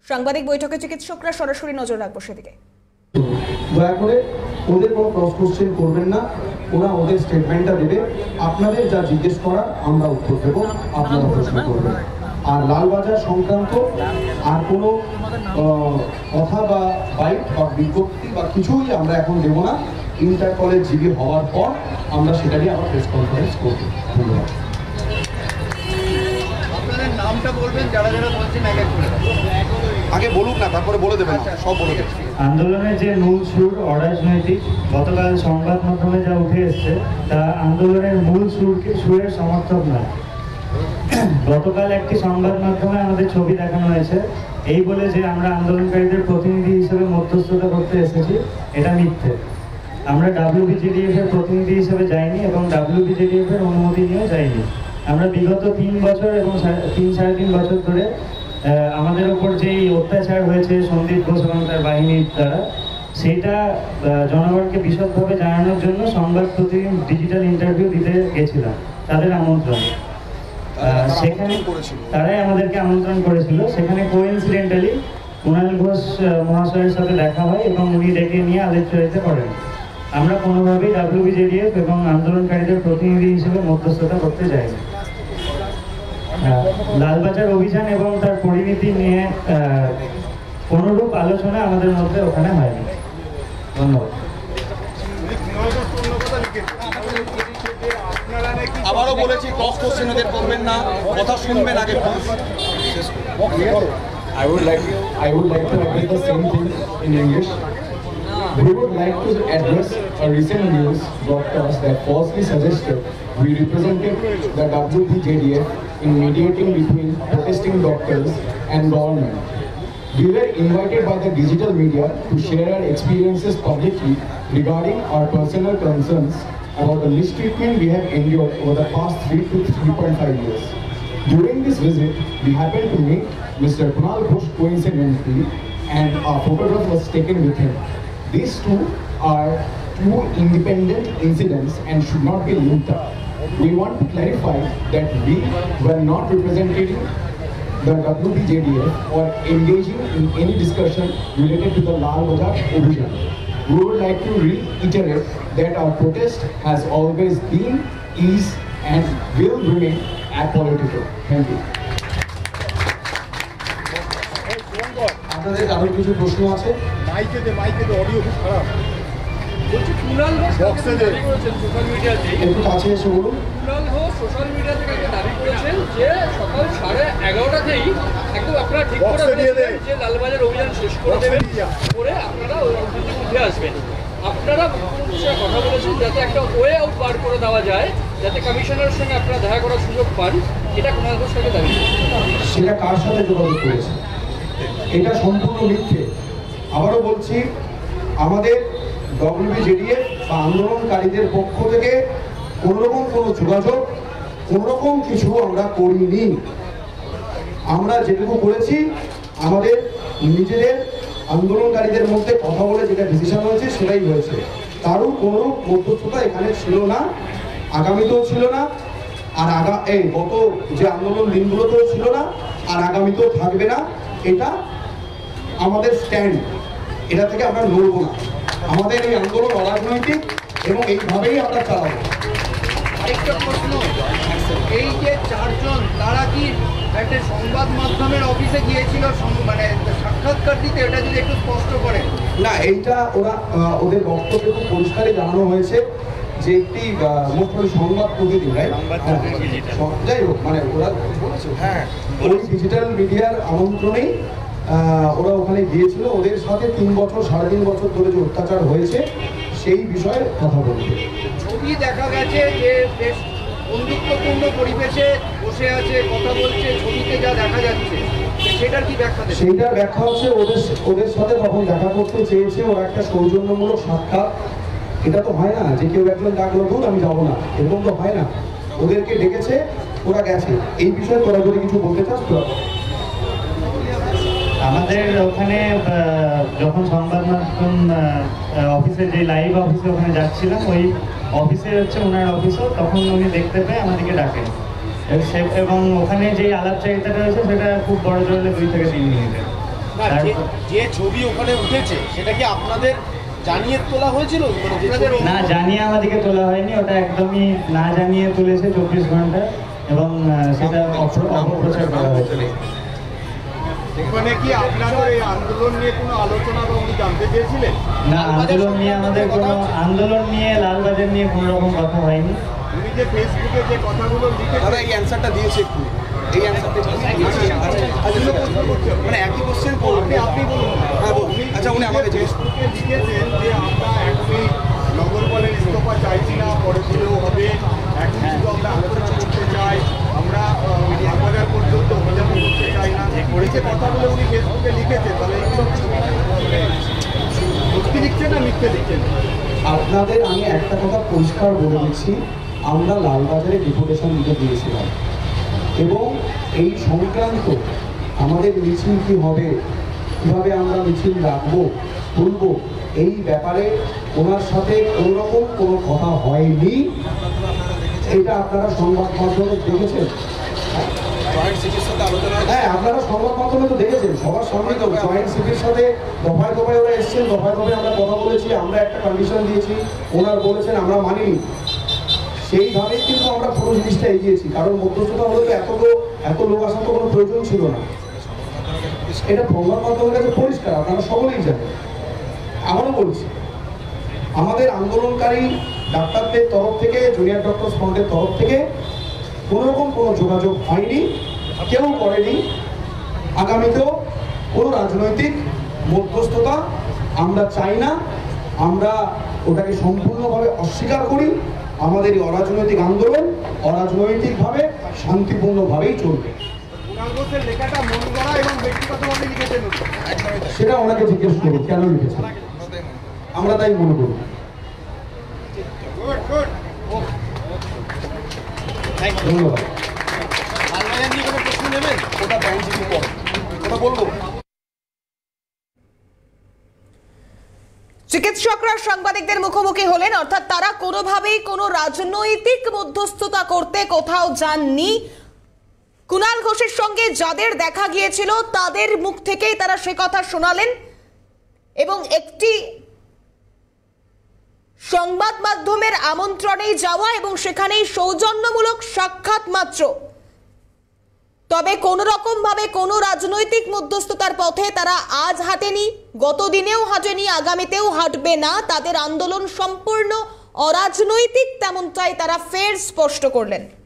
সাংবাদিক বৈঠকে চিকিৎসকরা সরাসরি নজর রাখবো সেদিকে। দয়া করে ওদের কোনো ক্রস কোশ্চেন করবেন না, ওরা ওদের স্টেটমেন্টটা দেবে, আপনাদের যা জিজ্ঞেস করার আমরা উত্তর দেব, আপনারা প্রশ্ন করবেন। আর লালবাজার সংক্রান্ত আর কোনো কথা বা বাইট বা বিজ্ঞপ্তি বা কিছুই আমরা এখন দেব না। ইন্টার কলেজ জিবি হওয়ার পর আমরা সেটা নিয়ে আবার প্রেস কনফারেন্স করব। ধন্যবাদ। আপনাদের নামটা বলবেন, যারা যারা বলছেন আগে বলুন না, তারপরে বলে দেবেন, সব বলে দেবেন। আন্দোলনের যে মূল সুর অরাজনৈতিক, গতকাল সংবাদ মাধ্যমে যা উঠে এসছে তা আন্দোলনের মূল সুরের সমর্থক নয়। গতকাল একটি সংবাদ মাধ্যমে আমাদের ছবি দেখানো হয়েছে এই বলে যে আমরা আন্দোলনকারীদের প্রতিনিধি হিসেবে মধ্যস্থতা করতে এসেছি, এটা মিথ্যে। আমরা WBJDF এর প্রতিনিধি হিসেবে যাইনি এবং WBJDF এর অনুমতি নিয়েও যাইনি। আমরা বিগত 3 বছর এবং 3-3.5 বছর ধরে আমাদের ওপর যেই অত্যাচার হয়েছে সন্দীপ ঘোষ এবং তার বাহিনীর দ্বারা, সেইটা জনগণকে বিশদভাবে জানানোর জন্য সংবাদ প্রতিদিন ডিজিটাল ইন্টারভিউ দিতে গেছিলাম তাদের আমন্ত্রণ। সেখানে তারাই আমাদেরকে আমন্ত্রণ করেছিল। সেখানে কোইন্সিডেন্টালি কুণাল ঘোষ মহাশয়ের সাথে দেখা হয় এবং উনি ডেকে নিয়ে আলোচনা করেন। আমরা কোনোভাবেই WBJDF এবং আন্দোলনকারীদের প্রতিনিধি হিসেবে মধ্যস্থতা করতে যাইনি। লালবাজার অভিযান এবং তার পরিণতি নিয়ে কোনোরূপ আলোচনা আমাদের মধ্যে ওখানে হয়নি। ধন্যবাদ। আবারও বলেছি, ক্রস কোশ্চেন ওদের করবেন না, কথা শুনবেন আগে। I would like to address the same thing in English. We would like to address a recent news broadcast that falsely suggested we represented the WBJDF in mediating between protesting doctors and government. We were invited by the digital media to share our experiences publicly regarding our personal concerns about the mistreatment we have endured over the past 3 to 3.5 years. During this visit, we happened to meet Mr. Kunal Ghosh coincidentally, and our photograph was taken with him. These two are two independent incidents and should not be linked up. We want to clarify that we were not representing the WBJDF or engaging in any discussion related to the Lalbajar Abhijan. We would like to reiterate that our protest has always been, is, and will remain apolitical. Thank you. আপনাদের আরো কিছু প্রশ্ন আছে? মাইকে দে audio খুব খারাপ। বলছি কুণাল ঘোষ দাবি করেছেন সোশ্যাল মিডিয়াতে, একটু কাছে এসে বলুন। কুণাল ঘোষ সোশ্যাল মিডিয়া থেকে দাবি করেছেন যে সকাল 11:30তেই একদম আপনারা ঠিক করে ফেলেছেন যে লালবাজার অভিযান শেষ করে দেবেন, করে আপনারা ওখান থেকে উঠে আসবেন। আপনারা মুখ্যমন্ত্রীর সাথে কথা বলেছেন যাতে একটা ওয়ে আউট বার করে দেওয়া যায়, যাতে কমিশনারের সঙ্গে আপনারা দেখা করার সুযোগ পান। এটা কুণাল ঘোষ থেকে দাবি করেছেন। সেটা কার সাথে যোগাযোগ করেছে? এটা সম্পূর্ণ মিথ্যে। আবারও বলছি, আমাদের WBJDF বা আন্দোলনকারীদের পক্ষ থেকে কোনোরকম কোনো যোগাযোগ, কোনোরকম কিছু আমরা করিনি। আমরা যেটুকু করেছি আমাদের নিজেদের আন্দোলনকারীদের মধ্যে কথা বলে যেটা ডিসিশন হয়েছে সেটাই হয়েছে। তারও কোনো মধ্যস্থতা এখানে ছিল না, আগামীতেও ছিল না, আর গত যে আন্দোলন দিনগুলোতেও ছিল না, আর আগামীতেও থাকবে না। এটা আমাদের স্ট্যান্ড, এটা থেকে আমরা লড়ব না। আমাদের এই আন্দোলন অরাজনৈতিক এবং এইভাবেই আমরা চালাবো। আরেকটা প্রশ্ন, এই যে 4 জন তারা কি একটা সংবাদ মাধ্যমের অফিসে গিয়েছিল মানে সাক্ষাৎকার দিতে, এটা যদি একটু স্পষ্ট করেন। না, এইটা ওদের বক্তব্যে খুব পরিষ্কারই জানানো হয়েছে যে একটি মোটামুটি সংবাদ প্রতিদিন, যাই হোক, মানে ওরা বলেছে ওই ডিজিটাল মিডিয়ার আমন্ত্রণেই ওরা ওখানে গিয়েছিল। ওদের সাথে 3 বছর 3.5 বছর ধরে যে অত্যাচার হয়েছে সেই বিষয়ে কথা বলতে। ছবি দেখা গেছে যে বেশ বন্ধুত্বপূর্ণ পরিবেশে বসে আছে, কথা বলছে, ছবিতে যা দেখা যাচ্ছে সেটার কি ব্যাখ্যা? সেইটার ব্যাখ্যা হচ্ছে ওদের সাথে তখন দেখা করতে চেয়েছে, ওরা একটা সৌজন্যমূলক সাক্ষাৎ। এটা তো হয় না যে কেউ একজন ডাকলো দূর আমি যাবো না, এরকম তো হয় না। ওদেরকে ডেকেছে, ওরা গেছে। এই বিষয়ে তোরা যদি কিছু বলতে চাস তো। আমাদের ওখানে যখন সংবাদ মাধ্যম অফিসে, যে লাইভ অফিসে ওখানে যাচ্ছিলাম, ওই অফিসে হচ্ছে ওনার অফিসও, তখন উনি দেখতে পেয়ে আমাদেরকে ডাকেন। এবং ওখানে যে আলাপচারিতাটা হয়েছে সেটা খুব বড় জোরে 2 থেকে 3 মিনিটের। না, যে ছবি ওখানে উঠেছে সেটা কি আপনাদের জানিয়ে তোলা হয়েছিল? মানে যে ছবি- না, জানিয়ে আমাদেরকে তোলা হয়নি, ওটা একদমই না জানিয়ে তুলেছে 24 ঘন্টা, এবং সেটা অপপ্রচার করা হয়েছে। মানে কি আপনাদের এই আন্দোলন নিয়ে কোনো আলোচনা বা উনি জানতে চেয়েছিলেন? না, আন্দোলন নিয়ে আমাদের কোনো আন্দোলন নিয়ে, লালবাজার নিয়ে কোনো রকম কথা হয়নি। উনি যে ফেসবুকে যে কথাগুলো লিখেছেন, দাদা এই অ্যান্সারটা দিয়েছে একটু, এই অ্যান্সারটা মানে একই কোশ্চেন করবেন আপনি বলুন। হ্যাঁ বলুন। আচ্ছা উনি আমাকে জিজ্ঞেস ফেসবুকে লিখেছেন যে আমরা এখনই নগরপালের ইস্তফা চাইছি না, পরে দিলেও হবে, এখন শুধু আমরা আলোচনা করতে চাই, আমরা লালবাজার পর্যন্ত অভিযান করতে চাই না, এই যে কথাগুলো উনি ফেসবুকে লিখেছেন, তাহলে এগুলো সত্যি লিখছেন না মিথ্যে লিখছেন? আপনাদের আমি একটা কথা পরিষ্কার বলে দিচ্ছি, আমরা লালবাজারে ডেপুটেশন দিতে দিয়েছিলাম এবং এই সংক্রান্ত আমাদের মিছিল কী হবে, কীভাবে আমরা মিছিল রাখবো তুলবো, এই ব্যাপারে ওনার সাথে কোনোরকম কোনো কথা হয়নি। এটা আপনারা সংবাদ মাধ্যমে দেখেছেন। জয়েন্ট সিটির সাথে আলোচনা হ্যাঁ, আপনারা সংবাদ মাধ্যমে তো দেখেছেন, সবার সামনে তো জয়েন্ট সিটির সাথে দফায় দফায় ওরা এসেছেন, দফায় দফায় আমরা কথা বলেছি, আমরা একটা কন্ডিশন দিয়েছি, ওনার বলেছেন আমরা মানিনি। সেইভাবেই কিন্তু আমরা পুরো জিনিসটা এগিয়েছি, কারণ মধ্যস্থতা হলে তো এত লোক আসার তো কোনো প্রয়োজন ছিল না। এটা সংবাদ মাধ্যমের কাছে পরিষ্কার, আপনারা সকলেই জানেন। আবারও বলছি, আমাদের আন্দোলনকারী ডাক্তারদের তরফ থেকে, জুনিয়র ডক্টর ফ্রন্টের তরফ থেকে কোনোরকম কোনো যোগাযোগ হয়নি, কেউ করেনি। আগামীতেও কোনো রাজনৈতিক মধ্যস্থতা আমরা চাই না, আমরা ওটাকে সম্পূর্ণভাবে অস্বীকার করি। আমাদের এই অরাজনৈতিক আন্দোলন অরাজনৈতিকভাবে শান্তিপূর্ণভাবেই চলবে। কুণাল ঘোষের লেখাটা মন গড়া এবং ব্যক্তিগতভাবে লিখেছেন উনি। সেটা ওনাকে জিজ্ঞেস করুন কেন লিখেছেন, আমরা তাই মনে করি। Good good. ধন্যবাদ। লালবাজার নিয়ে কোনো প্রশ্ন নেবেন? ওটা ব্যাংক জিপি পর ওটা বলবো। চিকিৎসকরা সাংবাদিকদের মুখোমুখি হলেন, অর্থাৎ তারা কোনোভাবেই কোনো রাজনৈতিক মধ্যস্থতা করতে কোথাও যাননি। কুণাল ঘোষের সঙ্গে যাদের দেখা গিয়েছিল তাদের মুখ থেকেই তারা সে কথা শোনালেন এবং একটি সংবাদ মাধ্যমের আমন্ত্রণেই যাওয়া এবং সেখানেই সৌজন্যমূলক সাক্ষাৎ মাত্র। তবে কোনো রকম ভাবে কোনো রাজনৈতিক মধ্যস্থতার পথে তারা আজ হাঁটেনি, গত দিনেও হাঁটেনি, আগামীতেও হাঁটবে না। তাদের আন্দোলন সম্পূর্ণ অরাজনৈতিক, তেমনটাই তারা ফের স্পষ্ট করলেন।